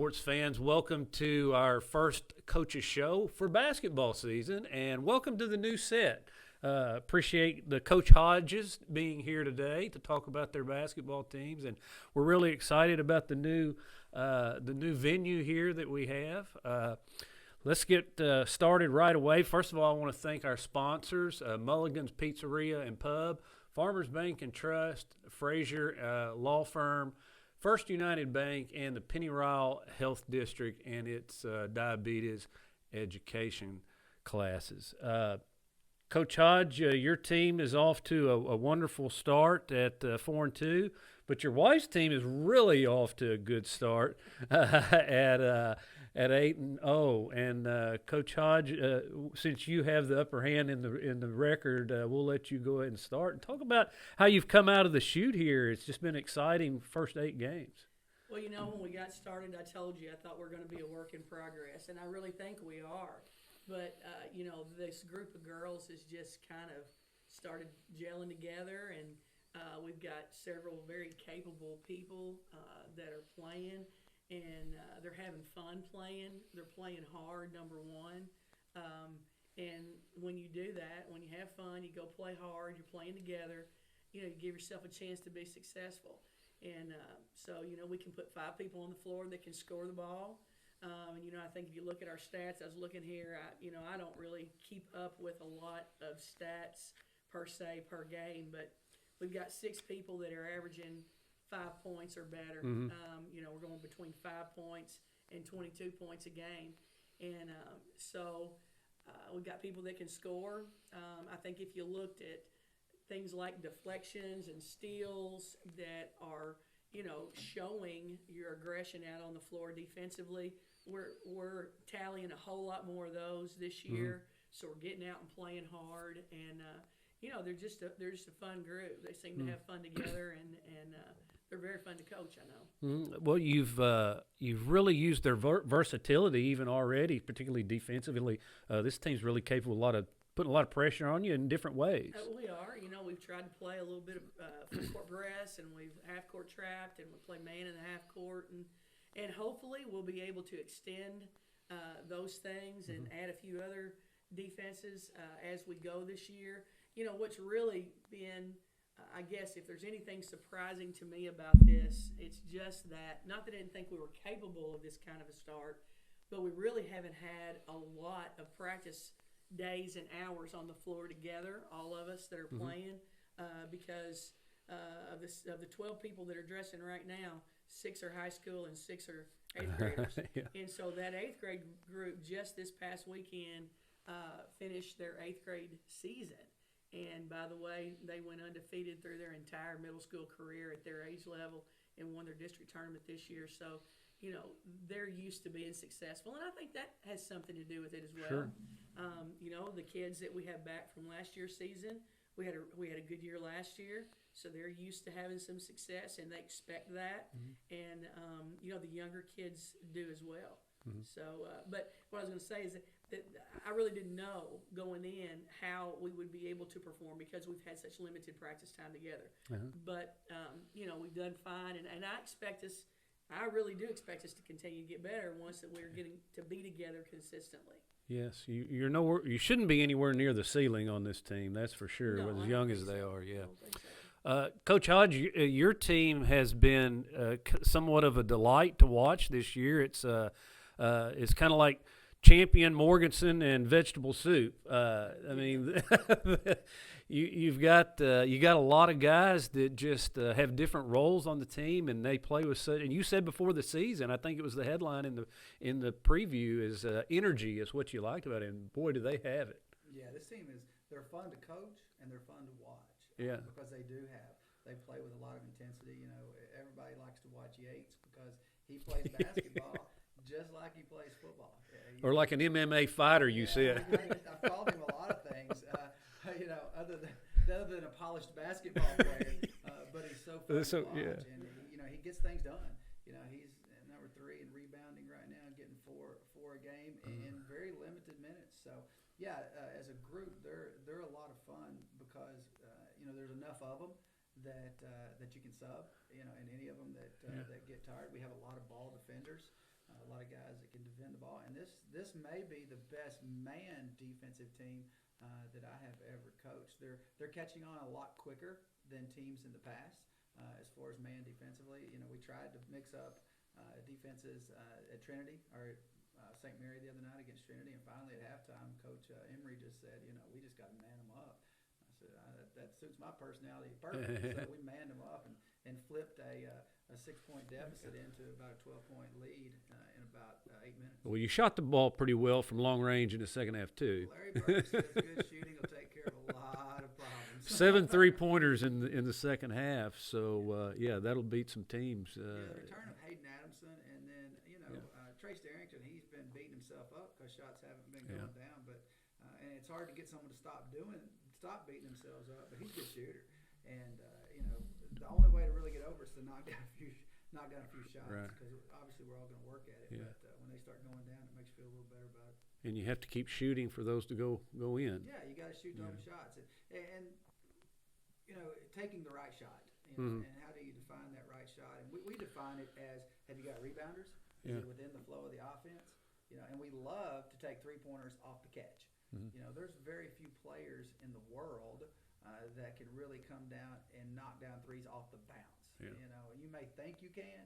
sports fans. Welcome to our first Coaches Show for basketball season, and welcome to the new set. Appreciate the Coach Hodges being here today to talk about their basketball teams, and we're really excited about the new venue here that we have. Let's get started right away. First of all, I want to thank our sponsors, Mulligan's Pizzeria and Pub, Farmers Bank and Trust, Frazier Law Firm, First United Bank, and the Pennyrile Health District and its diabetes education classes. Coach Hodge, your team is off to a wonderful start at 4-2, but your wife's team is really off to a good start at 8-0. And Coach Hodge, since you have the upper hand in the record, we'll let you go ahead and start and talk about how you've come out of the chute here. It's just been exciting first 8 games. Well, when we got started, I told you I thought we were going to be a work in progress, and I really think we are. But, this group of girls has just kind of started gelling together, and we've got several very capable people that are playing, and they're having fun playing. They're playing hard, number one. And when you do that, when you have fun, you go play hard, you're playing together, you give yourself a chance to be successful. And so we can put 5 people on the floor that can score the ball. I think if you look at our stats, I was looking here, I don't really keep up with a lot of stats per se per game, but we've got 6 people that are averaging 5 points or better. Mm-hmm. We're going between 5 points and 22 points a game. And so we've got people that can score. I think if you looked at things like deflections and steals that are showing your aggression out on the floor defensively, we're tallying a whole lot more of those this year. Mm-hmm. So we're getting out and playing hard, and they're just a fun group. They seem to have fun together, and they're very fun to coach, I know. Mm-hmm. Well, you've really used their versatility even already, particularly defensively. This team's really capable of putting a lot of pressure on you in different ways. We are. We've tried to play a little bit of full-court press, and we've half-court trapped, and we play man in the half-court, and hopefully we'll be able to extend those things and add a few other defenses as we go this year. What's really been, I guess, if there's anything surprising to me about this, it's just that, not that I didn't think we were capable of this kind of a start, but we really haven't had a lot of practice days and hours on the floor together, all of us that are playing, because of the 12 people that are dressing right now, 6 are high school and 6 are 8th graders. Yeah. And so that 8th grade group just this past weekend finished their 8th grade season. And by the way, they went undefeated through their entire middle school career at their age level and won their district tournament this year. So, they're used to being successful, and I think that has something to do with it as well. Sure. The kids that we have back from last year's season, we had a good year last year, so they're used to having some success, and they expect that. Mm-hmm. And the younger kids do as well. Mm-hmm. So, but what I was going to say is that I really didn't know going in how we would be able to perform because we've had such limited practice time together. Uh-huh. But we've done fine, and I really do expect us to continue to get better once that we're getting to be together consistently. Yes, you're nowhere. You shouldn't be anywhere near the ceiling on this team. That's for sure. No, as young as they are, yeah. I don't think so. Coach Hodge, your team has been somewhat of a delight to watch this year. It's kind of like Champion Morganson and vegetable soup. You got a lot of guys that just have different roles on the team, and they play with such. And you said before the season, I think it was the headline in the preview is energy is what you liked about it. And boy, do they have it! Yeah, this team they're fun to coach and they're fun to watch. Yeah, because they play with a lot of intensity. Everybody likes to watch Yates because he plays basketball just like he plays football. Or like an MMA fighter, you said. I've called him a lot of things. Other than a polished basketball player, but he's so fun to watch, yeah. And he gets things done. He's number 3 in rebounding right now, getting four a game in very limited minutes. So as a group, they're a lot of fun because there's enough of them that you can sub. And any of them that get tired. We have a lot of ball defenders. A lot of guys that can defend the ball, and this may be the best man defensive team that I have ever coached. They're catching on a lot quicker than teams in the past as far as man defensively. We tried to mix up defenses at Trinity or St. Mary the other night against Trinity, and finally at halftime, Coach Emery just said, we just got to man them up. I said, that suits my personality perfectly. So we manned them up and flipped a 6-point deficit into about a 12-point lead in about 8 minutes. Well, you shot the ball pretty well from long range in the second half, too. Larry Bird says good shooting will take care of a lot of problems. 7 3-pointers in the second half. So, that'll beat some teams. The return of Hayden Adamson, and then, Trace Darrington, he's been beating himself up because shots haven't been going down. But and it's hard to get someone to stop beating themselves up. But he's a good shooter. And, the only way to really get over is to knock down a few shots, because obviously we're all going to work at it. Yeah. But when they start going down, it makes you feel a little better about it. And you have to keep shooting for those to go in. Yeah, you got to shoot those shots, and taking the right shot. And how do you define that right shot? And we define it as, have you got rebounders? Is it within the flow of the offense? And we love to take 3-pointers off the catch. There's very few players in the world that can really come down and knock down threes off the bounce. You may think you can,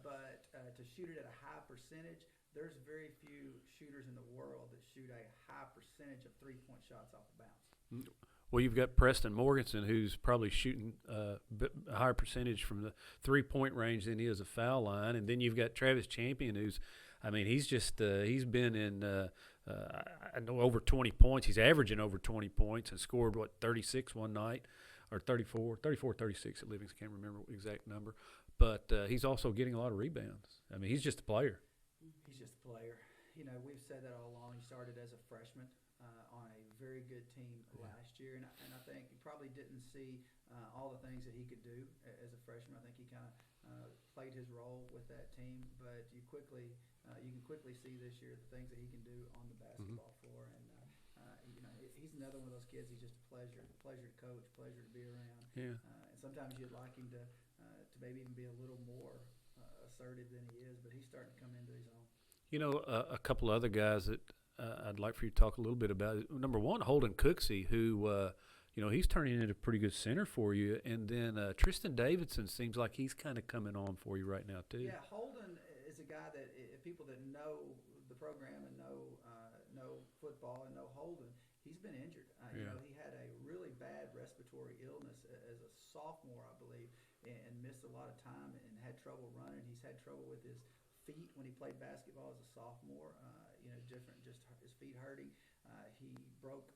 but to shoot it at a high percentage, there's very few shooters in the world that shoot a high percentage of 3-point shots off the bounce. Well, you've got Preston Morgan, who's probably shooting a higher percentage from the 3-point range than he is a foul line, and then you've got Travis Champion, he's been in I know over 20 points. He's averaging over 20 points and scored 36 one night, or 36 at Livingston. Can't remember the exact number, but he's also getting a lot of rebounds. He's just a player. He's just a player. We've said that all along. He started as a freshman on a very good team last year, and I think he probably didn't see all the things that he could do as a freshman. I think he kind of played his role with that team, but you can quickly see this year the things that he can do on the basketball floor, and he's another one of those kids. He's just a pleasure to coach, pleasure to be around. And sometimes you'd like him to maybe even be a little more assertive than he is, but he's starting to come into his own. A couple other guys that I'd like for you to talk a little bit about. Number one, Holden Cooksey, who he's turning into a pretty good center for you, and then Tristan Davison seems like he's kind of coming on for you right now too. Yeah, Holden is a guy that people that know the program and know football and know Holden, he's been injured. He had a really bad respiratory illness as a sophomore, I believe, and missed a lot of time and had trouble running. He's had trouble with his feet when he played basketball as a sophomore. Different, just his feet hurting. He broke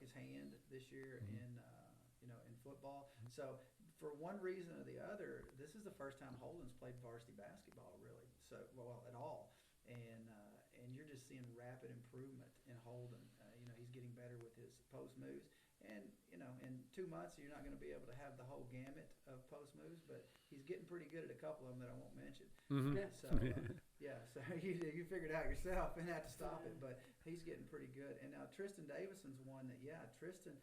his hand this year in football. So for one reason or the other, this is the first time Holden's played varsity basketball, really. So at all, and you're just seeing rapid improvement in Holden. He's getting better with his post moves, and in 2 months you're not going to be able to have the whole gamut of post moves, but he's getting pretty good at a couple of them that I won't mention. So so you figured it out yourself and had to stop it, but he's getting pretty good. And now Tristan Davison's one that Tristan,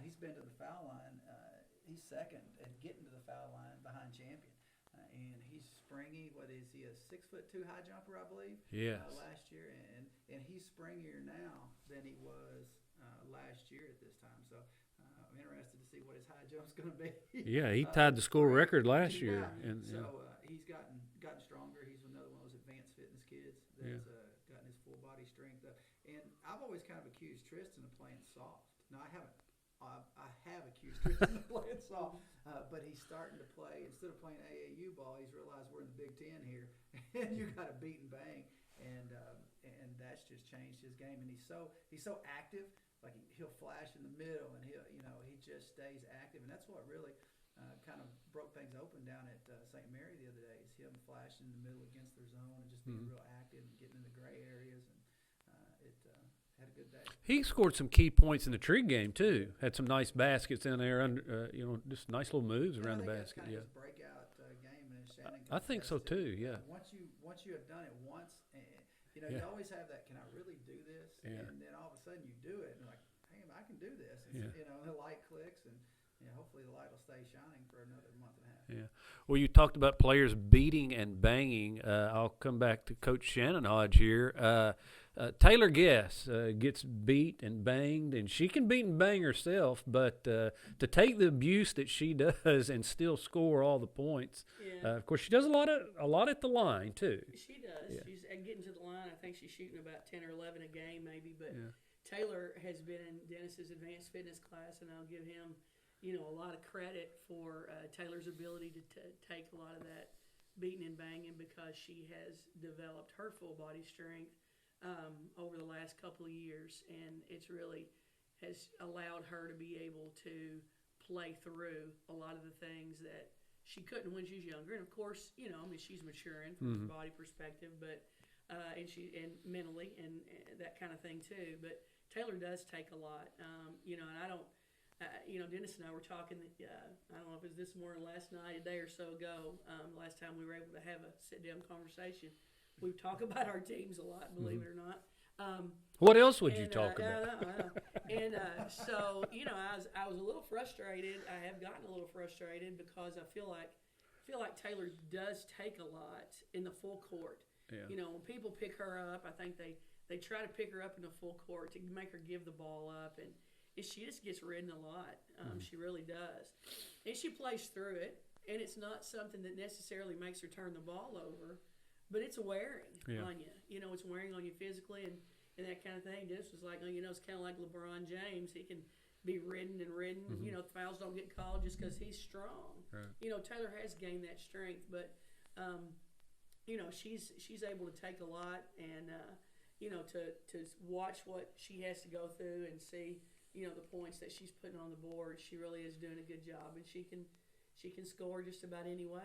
he's been to the foul line. He's second at getting to the foul line behind Champion. And he's springy. What is he, a 6'2" high jumper, I believe? Yes. Last year, and he's springier now than he was last year at this time. So I'm interested to see what his high jump's going to be. Yeah, he tied the school record last year, and he's gotten stronger. He's another one of those advanced fitness kids that's gotten his full body strength up. And I've always kind of accused Tristan of playing soft. Now I haven't. I have accused Tristan of playing soft, but he's starting to play. Instead of playing AAU ball, he's realized we're in the Big Ten here, and you got to beat and bang, and that's just changed his game. And he's so active. Like he'll flash in the middle, and he just stays active, and that's what really kind of broke things open down at St. Mary the other day. Is him flashing in the middle against their zone and just being real active and getting in the gray areas, and had a good day. He scored some key points in the Trig game too. Had some nice baskets in there, just nice little moves around the basket. His breakout game, and Shannon. I think so too. Yeah. Once you have done it once, you always have that. Can I really do this? Yeah. And then all of a sudden you do it, and like, hey, I can do this. And, the light clicks, and hopefully the light will stay shining for another month and a half. Yeah. Well, you talked about players beating and banging. I'll come back to Coach Shannon Hodge here. Taylor Guess gets beat and banged, and she can beat and bang herself, but to take the abuse that she does and still score all the points, of course, she does a lot at the line too. She does. Yeah. She's getting to the line. I think she's shooting about 10 or 11 a game maybe, but Taylor has been in Dennis's advanced fitness class, and I'll give him, a lot of credit for Taylor's ability to take a lot of that beating and banging because she has developed her full body strength over the last couple of years, and it's really has allowed her to be able to play through a lot of the things that she couldn't when she was younger. And of course, she's maturing from a body perspective, but and mentally and that kind of thing too. But Taylor does take a lot, and I don't. Dennis and I were talking. I don't know if it was this morning, last night, a day or so ago. Last time we were able to have a sit-down conversation. We talk about our teams a lot, believe it or not. What else would you talk about? I know. And so, I was a little frustrated. I have gotten a little frustrated because I feel like Taylor does take a lot in the full court. Yeah. When people pick her up, I think they try to pick her up in the full court to make her give the ball up, and she just gets ridden a lot. She really does, and she plays through it. And it's not something that necessarily makes her turn the ball over. But it's wearing on you. It's wearing on you physically and that kind of thing. Dennis was like, it's kind of like LeBron James. He can be ridden. Fouls don't get called just because he's strong. Right. Taylor has gained that strength, but, she's able to take a lot and, to watch what she has to go through and see, the points that she's putting on the board. She really is doing a good job, and she can score just about any way,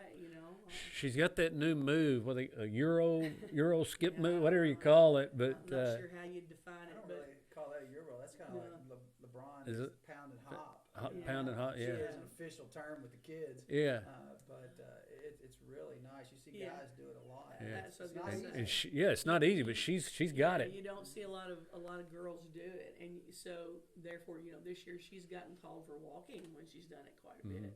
She's got that new move, a Euro skip move, whatever you call it. But I'm not sure how you'd define it. I don't but really call that a Euro. That's kind of like LeBron Is is it? pound and hop. Pound and hop, yeah. It's an official term with the kids. Yeah. But it's really nice. You see guys do it a lot. Yeah. It's not easy. And it's not easy, but she's got it. You don't see a lot of girls do it, and so therefore, this year she's gotten called for walking when she's done it quite a bit.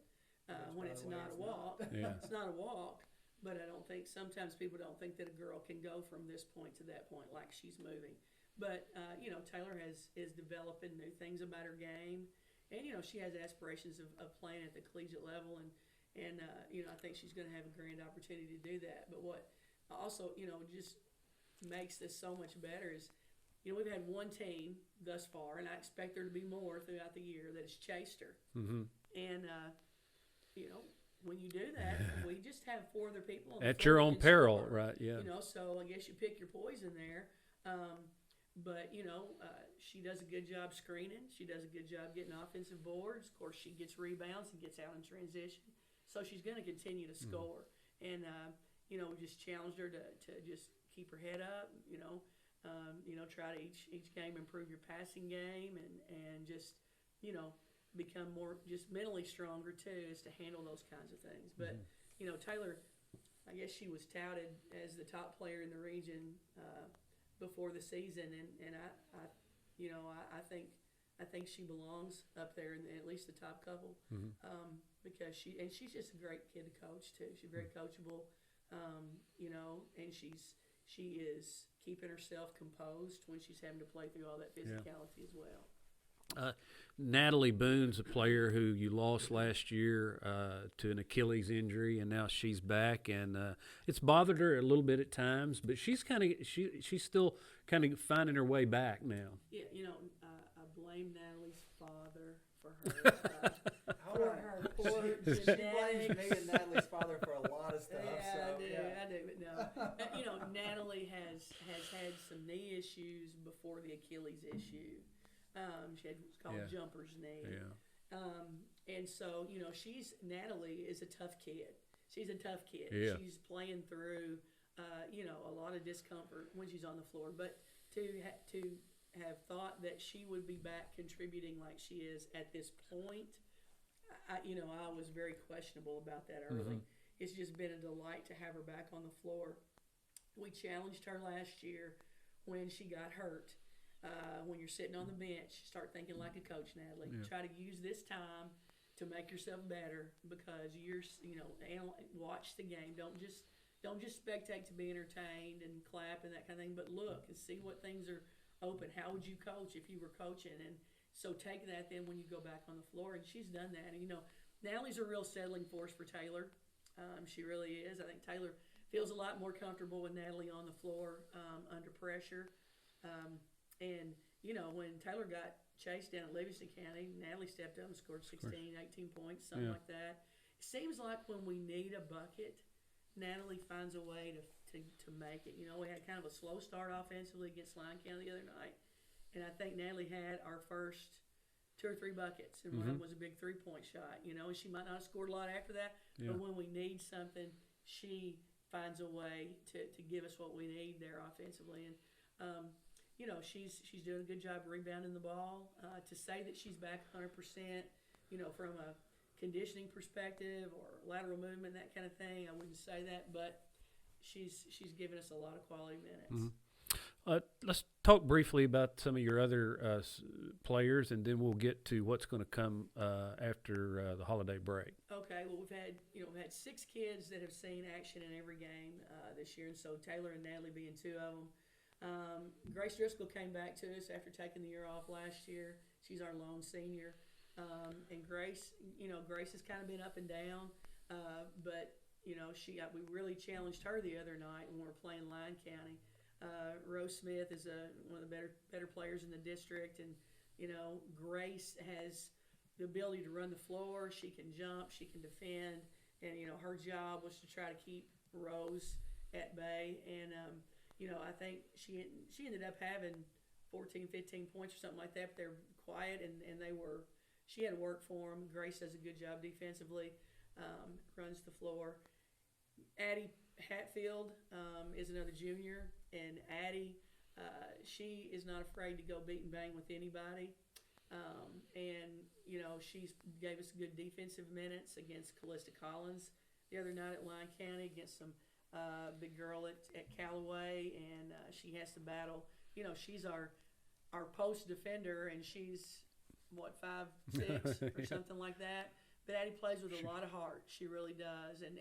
When it's not a walk. It's not a walk, but I don't think sometimes people don't think that a girl can go from this point to that point like she's moving. But Taylor is developing new things about her game, and she has aspirations of playing at the collegiate level, and I think she's going to have a grand opportunity to do that. But what also just makes this so much better is we've had one team thus far, and I expect there to be more throughout the year that has chased her, and when you do that, we just have 4 other people on the At floor your that own can peril, score. right? Yeah. So I guess you pick your poison there. But she does a good job screening. She does a good job getting offensive boards. Of course, she gets rebounds and gets out in transition. So she's going to continue to score. And we just challenged her to just keep her head up. Try to each game improve your passing game and just become more just mentally stronger too, is to handle those kinds of things. But Taylor, I guess she was touted as the top player in the region before the season, and I think she belongs up there in at least the top couple because she's just a great kid to coach too. She's very coachable, and she is keeping herself composed when she's having to play through all that physicality as well. Natalie Boone's a player who you lost last year to an Achilles injury, and now she's back, and it's bothered her a little bit at times, but she's still kind of finding her way back now. Yeah, I blame Natalie's father for her. Poor She blames me and Natalie's father for a lot of stuff. I do, but no. Natalie has had some knee issues before the Achilles issue. She had what's called jumper's knee. Yeah. And so, Natalie is a tough kid. She's a tough kid. Yeah. She's playing through, a lot of discomfort when she's on the floor. But to have thought that she would be back contributing like she is at this point, I was very questionable about that early. It's just been a delight to have her back on the floor. We challenged her last year when she got hurt. When you're sitting on the bench, start thinking like a coach, Natalie. Yeah. Try to use this time to make yourself better because watch the game. Don't just spectate to be entertained and clap and that kind of thing, but look and see what things are open. How would you coach if you were coaching? And so take that then when you go back on the floor, and she's done that. And, Natalie's a real settling force for Taylor. She really is. I think Taylor feels a lot more comfortable with Natalie on the floor under pressure. And, when Taylor got chased down at Livingston County, Natalie stepped up and scored 16, 18 points, something like that. It seems like when we need a bucket, Natalie finds a way to make it. We had kind of a slow start offensively against Lyon County the other night, and I think Natalie had our first 2 or 3 buckets, and one of them was a big 3-point shot. And she might not have scored a lot after that, but when we need something, she finds a way to give us what we need there offensively. And she's doing a good job rebounding the ball. To say that she's back 100%, from a conditioning perspective or lateral movement, that kind of thing, I wouldn't say that, but she's given us a lot of quality minutes. Let's talk briefly about some of your other players, and then we'll get to what's going to come after the holiday break. Okay. Well, we've had 6 kids that have seen action in every game this year, and so Taylor and Natalie being 2 of them. Grace Driscoll came back to us after taking the year off last year. She's our lone senior. And Grace has kind of been up and down, but we really challenged her the other night when we were playing Lyon County. Rose Smith is one of the better players in the district, and Grace has the ability to run the floor. She can jump, she can defend, and her job was to try to keep Rose at bay. And I think she ended up having 14, 15 points or something like that. But they're quiet, and she had to work for them. Grace does a good job defensively, runs the floor. Addie Hatfield is another junior, and Addie, she is not afraid to go beat and bang with anybody. And she's gave us good defensive minutes against Callista Collins the other night at Lyon County, against some big girl at Callaway, and she has to battle. She's our post defender, and she's 5'6" or something like that. But Addie plays with a lot of heart. She really does, and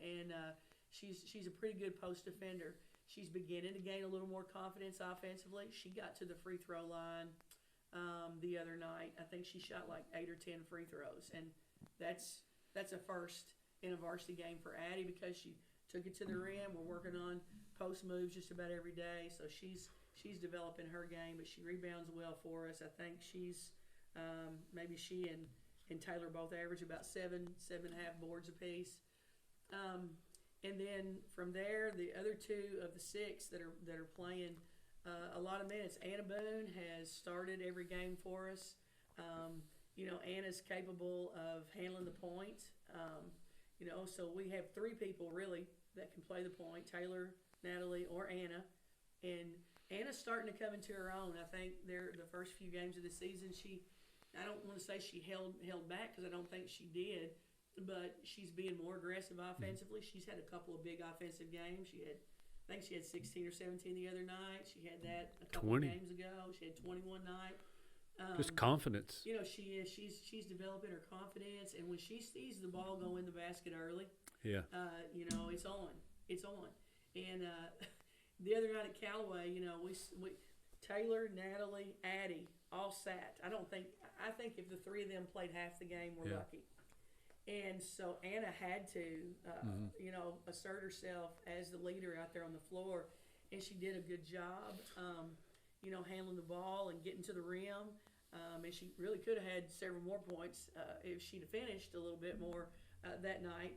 she's a pretty good post defender. She's beginning to gain a little more confidence offensively. She got to the free throw line the other night. I think she shot like 8 or 10 free throws, and that's a first in a varsity game for Addie because she took it to the rim. We're working on post moves just about every day, so she's developing her game, but she rebounds well for us. I think she's maybe she and Taylor both average about 7.5 boards apiece. And then from there, the other 2 of the 6 that are playing a lot of minutes. Anna Boone has started every game for us. Anna's capable of handling the point. So we have 3 people really that can play the point: Taylor, Natalie, or Anna. And Anna's starting to come into her own. I think the first few games of the season, I don't want to say she held back because I don't think she did, but she's being more aggressive offensively. She's had a couple of big offensive games. I think she had 16 or 17 the other night. She had that a couple of games ago. She had 21 night. Just confidence. She is. She's developing her confidence, and when she sees the ball go in the basket early, it's on. It's on. And the other night at Callaway, we Taylor, Natalie, Addie all sat. I think if the 3 of them played half the game, we're lucky. And so Anna had to, assert herself as the leader out there on the floor, and she did a good job, handling the ball and getting to the rim. And she really could have had several more points if she'd have finished a little bit more that night.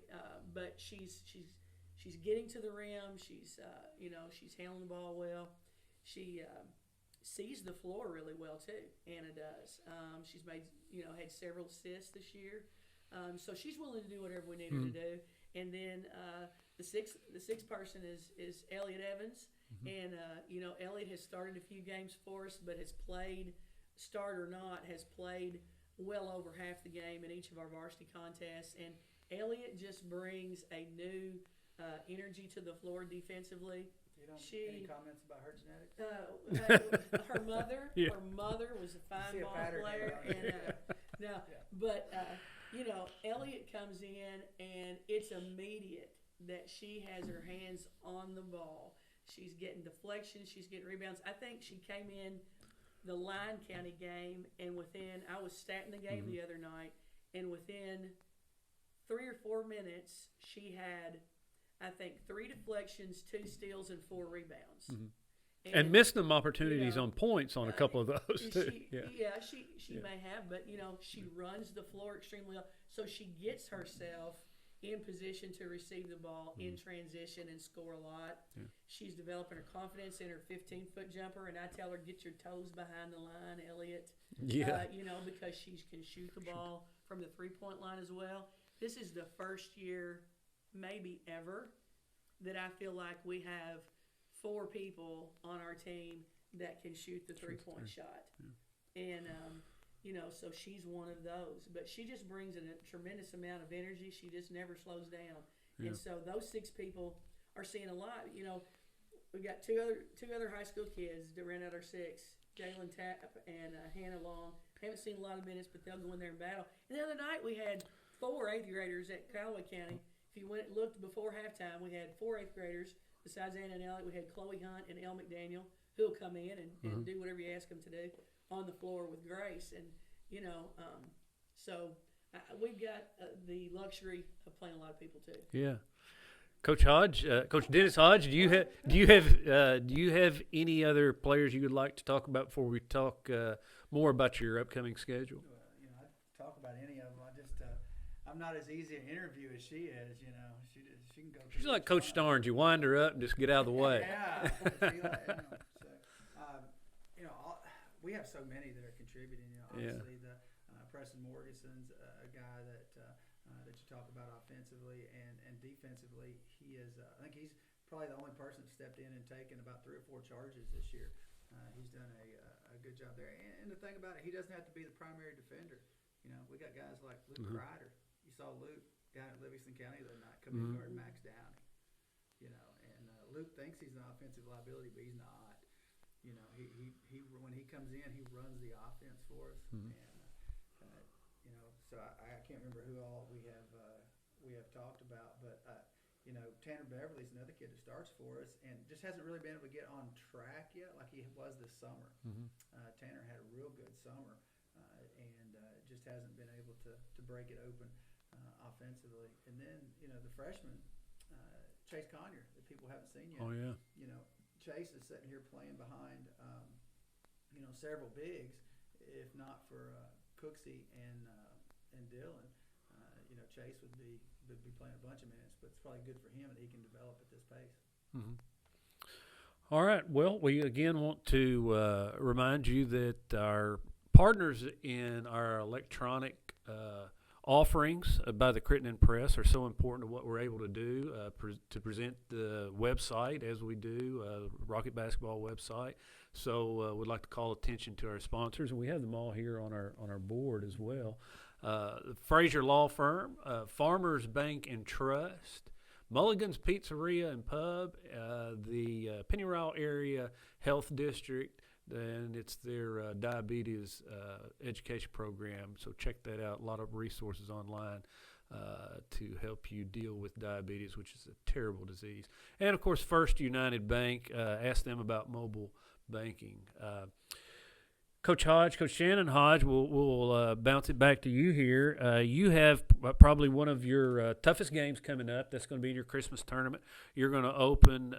But she's getting to the rim. She's handling the ball well. She sees the floor really well too. Anna does. She's made had several assists this year. So she's willing to do whatever we need her to do. And then the sixth person is Elliott Evans. And Elliott has started a few games for us, but has played, start or not, has played well over half the game in each of our varsity contests. And Elliott just brings a new energy to the floor defensively. Any comments about her genetics? Her mother was a fine ball player, and but you know, Elliott comes in and it's immediate that she has her hands on the ball. She's getting deflections. She's getting rebounds. I think she came in the Lyon County game, and I was statting the game the other night, and within 3 or 4 minutes, she had, I think, 3 deflections, 2 steals, and 4 rebounds. And missed them opportunities on points on a couple of those too. She may have, but you know, she runs the floor extremely well, so she gets herself in position to receive the ball in transition and score a lot. She's developing her confidence in her 15-foot jumper, and I tell her, get your toes behind the line, Elliott. You know, because she can shoot the ball from the three-point line as well. This is the first year, maybe ever, that I feel like we have 4 people on our team that can shoot the three-point shot. And, you know, so she's one of those. But she just brings in a tremendous amount of energy. She just never slows down. And so those 6 people are seeing a lot. You know, we've got two other high school kids that ran out our 6, Jalen Tapp and Hannah Long. Haven't seen a lot of minutes, but they'll go in there and battle. And the other night we had 4 8th graders at Callaway County. If you went and looked before halftime, we had 4 8th graders. Besides Anna and Elliott, we had Chloe Hunt and Elle McDaniel, who'll come in and do whatever you ask them to do on the floor with grace. And, you know, so we've got the luxury of playing a lot of people too. Yeah. Coach Hodge, Coach Dennis Hodge, do you have any other players you would like to talk about before we talk more about your upcoming schedule? You know, I'd talk about any of them. I'm not as easy an interview as she is. You know, she can go. She's like Coach Starnes. You wind her up and just get out of the way. You know, we have so many that are contributing. You know, obviously the Preston Morgan's a guy that you talk about offensively and defensively. He is. I think he's probably the only person that stepped in and taken about 3 or 4 charges this year. He's done a good job there. And the thing about it, he doesn't have to be the primary defender. You know, we got guys like Luke Ryder. You saw Luke down at Livingston County the other night come in guard Max Downey. You know, and Luke thinks he's an offensive liability, but he's not. You know, he when he comes in, he runs the offense for us. And you know, so I can't remember who all we have talked about, but you know, Tanner Beverly's another kid that starts for us and just hasn't really been able to get on track yet like he was this summer. Tanner had a real good summer and just hasn't been able to break it open offensively. And then, you know, the freshman, Chase Conyer, that people haven't seen yet. Oh, yeah. You know, Chase is sitting here playing behind, you know, several bigs, if not for Cooksey and Dylan. You know, Chase would be playing a bunch of minutes, but it's probably good for him that he can develop at this pace. All right. Well, we again want to remind you that our partners in our electronic offerings by the Crittenden Press are so important to what we're able to do to present the website as we do, Rocket Basketball website. So we'd like to call attention to our sponsors, and we have them all here on our board as well. The Frazier Law Firm, Farmers Bank and Trust, Mulligan's Pizzeria and Pub, the Pennyroyal Area Health District, and it's their diabetes education program. So check that out. A lot of resources online to help you deal with diabetes, which is a terrible disease. And, of course, First United Bank. Ask them about mobile banking. Coach Hodge, Coach Shannon Hodge, we'll bounce it back to you here. You have probably one of your toughest games coming up. That's going to be in your Christmas tournament. You're going to open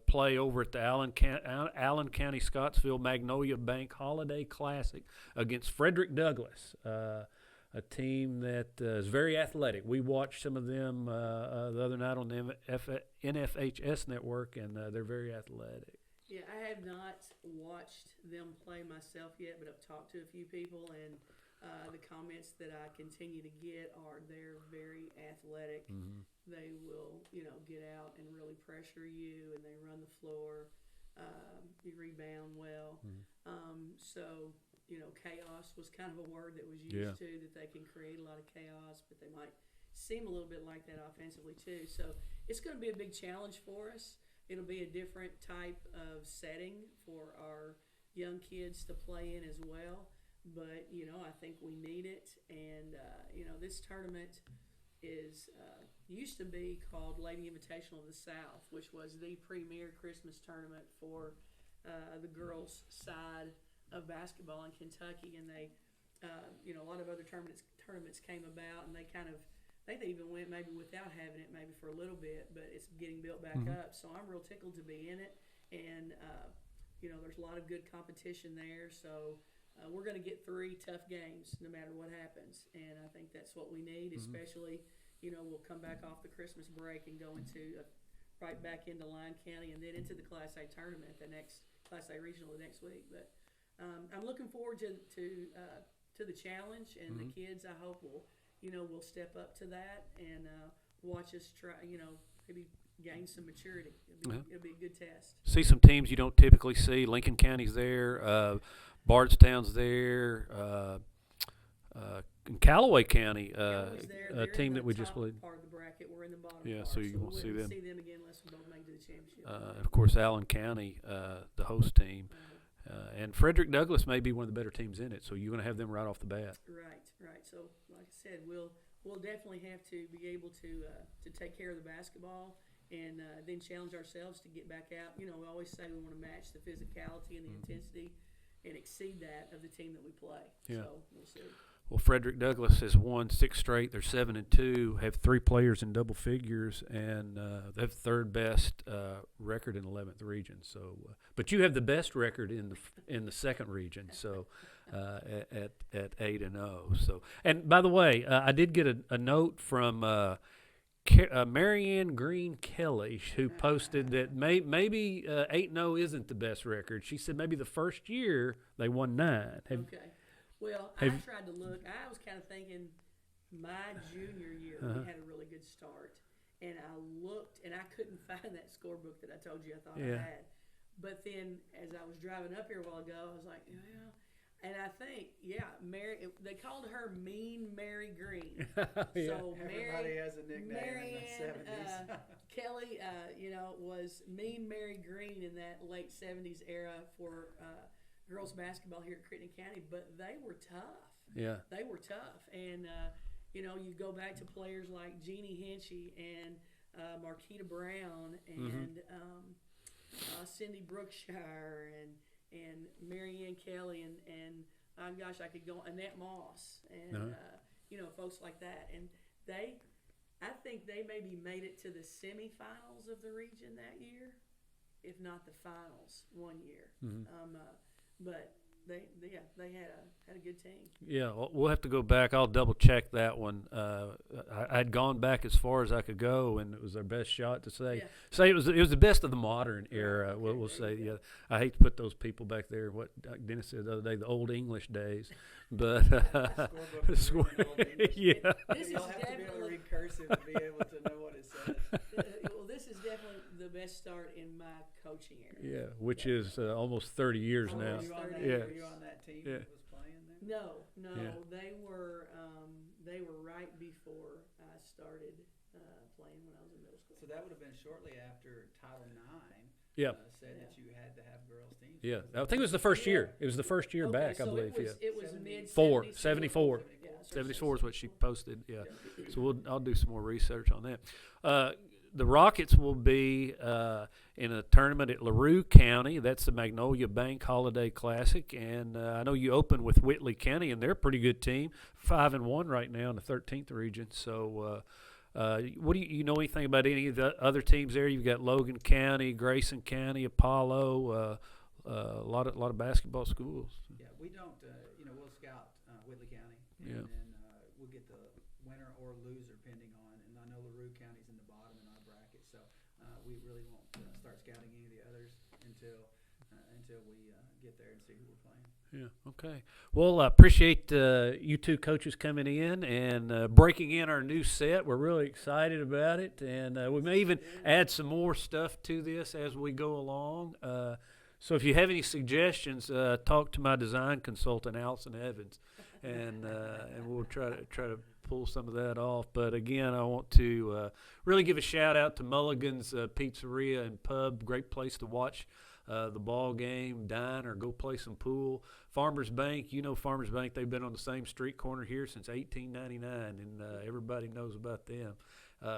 play over at the Allen County Scottsville Magnolia Bank Holiday Classic against Frederick Douglass, a team that is very athletic. We watched some of them the other night on the NFHS network, and they're very athletic. Yeah, I have not watched them play myself yet, but I've talked to a few people, and the comments that I continue to get are they're very athletic. They will, you know, get out and really pressure you, and they run the floor. You rebound well. So, you know, chaos was kind of a word that was used too, that they can create a lot of chaos, but they might seem a little bit like that offensively too. So it's going to be a big challenge for us. It'll be a different type of setting for our young kids to play in as well. but I think we need it. And this tournament is used to be called Lady Invitational of the South, which was the premier Christmas tournament for the girls' side of basketball in Kentucky. And they, a lot of other tournaments came about, and they I think they even went maybe without having it maybe for a little bit, but it's getting built back up. So I'm real tickled to be in it, and there's a lot of good competition there. So we're going to get 3 tough games no matter what happens, and I think that's what we need, especially we'll come back off the Christmas break and go into right back into Lyon County and then into the Class A tournament, the next Class A regional the next week. But I'm looking forward to the challenge, and the kids I hope will step up to that and watch us try, maybe gain some maturity. It'll be a good test. See some teams you don't typically see. Lincoln County's there, Bardstown's there, in Callaway County, a team that we just played. Part of the bracket, we're in the bottom. Yeah, part, so you won't see them. See them again unless we both make it to the championship. Of course, Allen County, the host team. And Frederick Douglass may be one of the better teams in it, so you're going to have them right off the bat. Right. So, like I said, we'll definitely have to be able to take care of the basketball and then challenge ourselves to get back out. We always say we want to match the physicality and the intensity and exceed that of the team that we play. Yeah. So we'll see. Well, Frederick Douglass has won 6 straight. They're 7-2, have 3 players in double figures, and they have third best record in 11th region. So, but you have the best record in the second region. So, at 8-0. So, and by the way, I did get a note from Marianne Green Kelly, who posted that maybe 8-0 isn't the best record. She said maybe the first year they won 9. Okay. Well, I tried to look. I was kind of thinking my junior year we had a really good start, and I looked, and I couldn't find that scorebook that I told you I thought I had. But then, as I was driving up here a while ago, I was like, and I think, they called her Mean Mary Green. So Everybody has a nickname Marianne, in the 70s. Kelly, was Mean Mary Green in that late 70s era for girls basketball here at Crittenden County, but they were tough. Yeah. They were tough. And, you go back to players like Jeannie Hinchy and Marquita Brown and Cindy Brookshire and Marianne Kelly and gosh, I could go, Annette Moss and, folks like that. And I think they maybe made it to the semifinals of the region that year, if not the finals one year. But they had a good team. Yeah, we'll have to go back. I'll double check that one. I'd gone back as far as I could go, and it was our best shot to say it was the best of the modern era. We'll say. Yeah, I hate to put those people back there. What Dennis said the other day, the old English days. But Yeah, This is you'll have to be able to read cursive to be able to know what it says. Well, this is definitely the best start in my coaching era. Yeah, which is almost 30 years now. Were you on that, Yeah. were you on that team that was playing then? No, Yeah. they were right before I started playing when I was in middle school. So that would have been shortly after Title IX Yeah. said that you had to have girls teams. Yeah, I think it was the first year. It was the first year back, I so believe. It was mid 74. Yeah, 74 is what she posted. Yeah, so I'll do some more research on that. The Rockets will be in a tournament at LaRue County. That's the Magnolia Bank Holiday Classic, and I know you open with Whitley County, and they're a pretty good team, 5-1 right now in the 13th region. So, what do you know anything about any of the other teams there? You've got Logan County, Grayson County, Apollo, a lot of basketball schools. Yeah, we don't. We'll scout Whitley County, Yeah. and then we'll get the winner or loser depending on. And I know LaRue County's in the bottom in our bracket, so we really won't start scouting any of the others until we get there and see who we're playing. Yeah. Okay. Well, I appreciate you two coaches coming in and breaking in our new set. We're really excited about it, and we may even add some more stuff to this as we go along. So if you have any suggestions, talk to my design consultant, Allison Evans, and we'll try to pull some of that off. But again, I want to really give a shout out to Mulligan's Pizzeria and Pub. Great place to watch the ball game, dine, or go play some pool. Farmers Bank, Farmers Bank, they've been on the same street corner here since 1899, and everybody knows about them.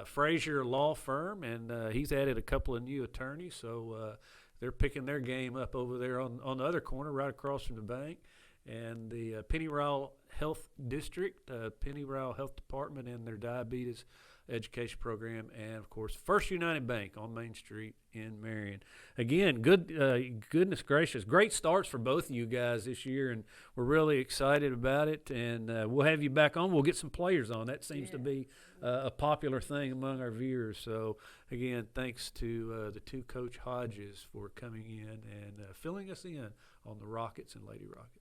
Frazier Law Firm, and he's added a couple of new attorneys, so they're picking their game up over there on the other corner, right across from the bank. And the Pennyroyal Health District, Pennyroyal Health Department, and their diabetes education program, and of course First United Bank on Main Street in Marion. Again, goodness gracious, great starts for both of you guys this year, and we're really excited about it. And we'll have you back on. We'll get some players on. That seems to be a popular thing among our viewers. So again, thanks to the two Coach Hodges for coming in and filling us in on the Rockets and Lady Rockets.